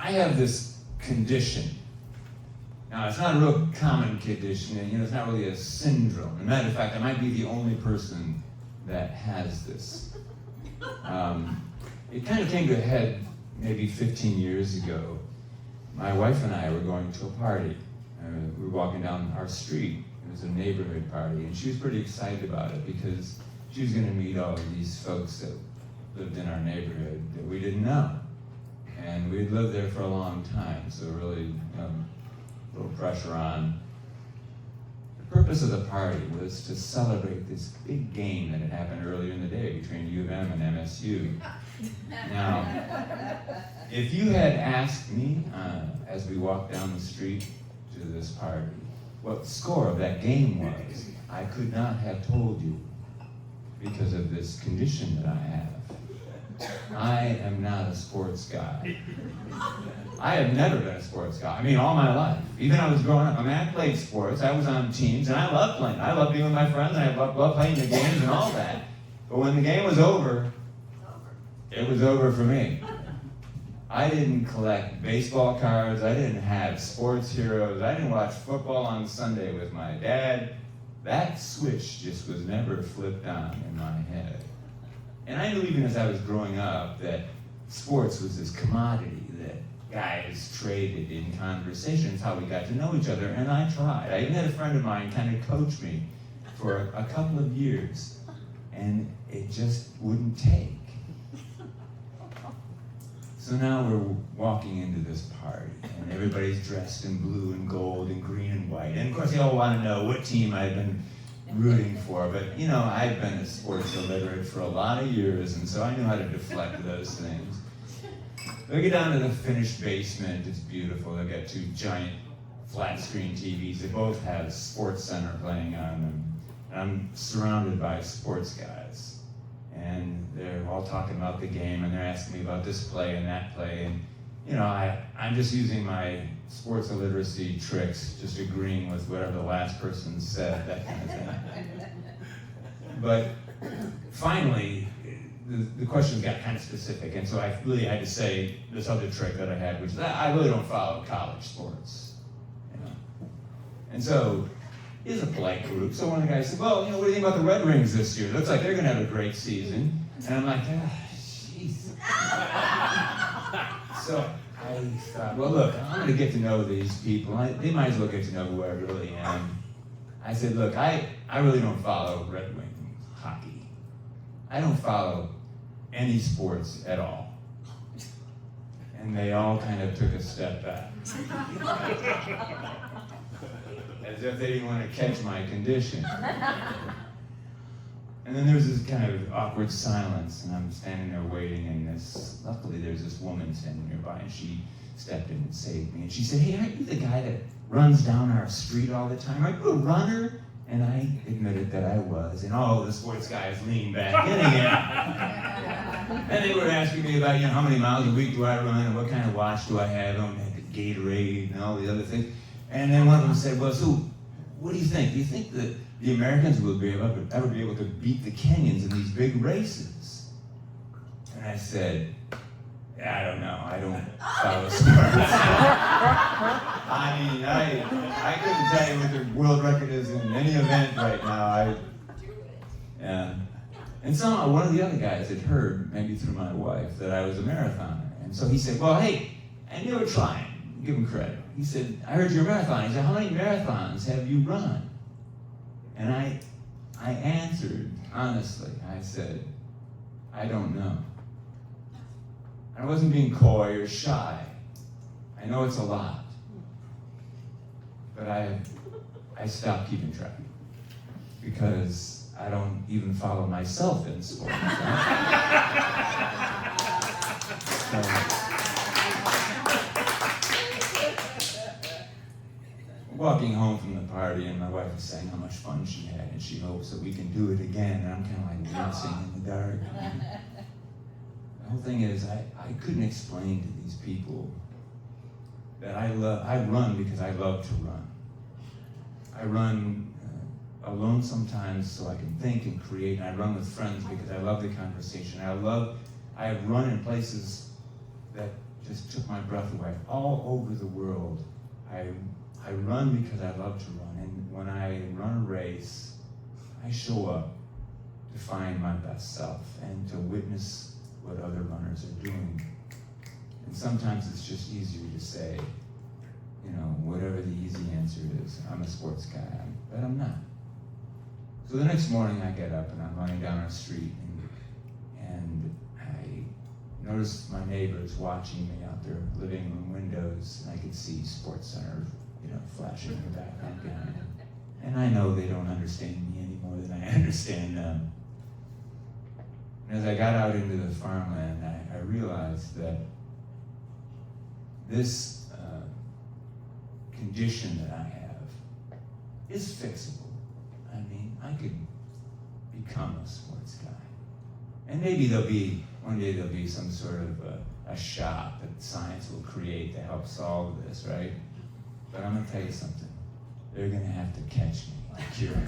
I have this condition. Now, it's not a real common condition, and it's not really a syndrome. As a matter of fact, I might be the only person that has this. It kind of came to a head maybe 15 years ago. My wife and I were going to a party. We were walking down our street. It was a neighborhood party, and she was pretty excited about it because she was going to meet all of these folks that lived in our neighborhood that we didn't know. And we had lived there for a long time, so really a little pressure on. The purpose of the party was to celebrate this big game that had happened earlier in the day between U of M and MSU. Now, if you had asked me as we walked down the street to this party what the score of that game was, I could not have told you because of this condition that I have. I am not a sports guy. I have never been a sports guy. I mean, all my life. Even when I was growing up. I mean, I played sports. I was on teams, and I loved playing. I loved being with my friends, and I loved playing the games and all that. But when the game was over, it was over for me. I didn't collect baseball cards. I didn't have sports heroes. I didn't watch football on Sunday with my dad. That switch just was never flipped on in my head. And I knew even as I was growing up that sports was this commodity that guys traded in conversations, how we got to know each other, and I tried. I even had a friend of mine kind of coach me for a couple of years, and it just wouldn't take. So now we're walking into this party, and everybody's dressed in blue and gold and green and white. And of course, they all want to know what team I've been rooting for. But, I've been a sports illiterate for a lot of years, and so I knew how to deflect those things. We get down to the finished basement. It's beautiful. They've got two giant flat-screen TVs. They both have Sports Center playing on them. And I'm surrounded by sports guys. And they're all talking about the game, and they're asking me about this play and that play. And, I'm just using my sports illiteracy tricks, just agreeing with whatever the last person said, that kind of thing. But finally, the questions got kind of specific, and so I really had to say this other trick that I had, which is I really don't follow college sports. And so, it's a polite group. So one of the guys said, well, what do you think about the Red Wings this year? It looks like they're going to have a great season. And I'm like, jeez. So I thought, well, look, I'm going to get to know these people. They might as well get to know who I really am. I said, look, I really don't follow Red Wing hockey. I don't follow any sports at all. And they all kind of took a step back. As if they didn't want to catch my condition. And then there was this kind of awkward silence, and I'm standing there waiting, and luckily there's this woman standing nearby, and she stepped in and saved me. And she said, hey, aren't you the guy that runs down our street all the time? Are you a runner? And I admitted that I was, and all the sports guys leaned back in again. And they were asking me about, how many miles a week do I run, and what kind of watch do I have, and the Gatorade and all the other things. And then one of them said, well, so what do you think? Do you think that the Americans will ever be able to beat the Kenyans in these big races? And I said, I don't know. I don't follow sports. I mean, I couldn't tell you what the world record is in any event right now. And somehow one of the other guys had heard, maybe through my wife, that I was a marathoner. And so he said, well, hey, and you were trying. Give him credit. He said, I heard you're a marathoner. He said, how many marathons have you run? And I answered, honestly, I said, I don't know. I wasn't being coy or shy. I know it's a lot. But I stopped keeping track. Because I don't even follow myself in sports. Walking home from the party, and my wife was saying how much fun she had, and she hopes that we can do it again, and I'm kind of like wincing in the dark. The whole thing is, I couldn't explain to these people that I run because I love to run. I run alone sometimes so I can think and create, and I run with friends because I love the conversation. I have run in places that just took my breath away. All over the world, I run because I love to run, and when I run a race, I show up to find my best self and to witness what other runners are doing. And sometimes it's just easier to say, whatever the easy answer is, I'm a sports guy, but I'm not. So the next morning I get up and I'm running down our street, and I noticed my neighbors watching me out their living room windows, and I could see Sports Center, flashing in the background behind them. And I know they don't understand me any more than I understand them. And as I got out into the farmland, I realized that this condition that I have is fixable. I mean, I could become a sports guy. And maybe one day there'll be some sort of a shot that science will create to help solve this, right? But I'm gonna tell you something. They're gonna have to catch me, cure me.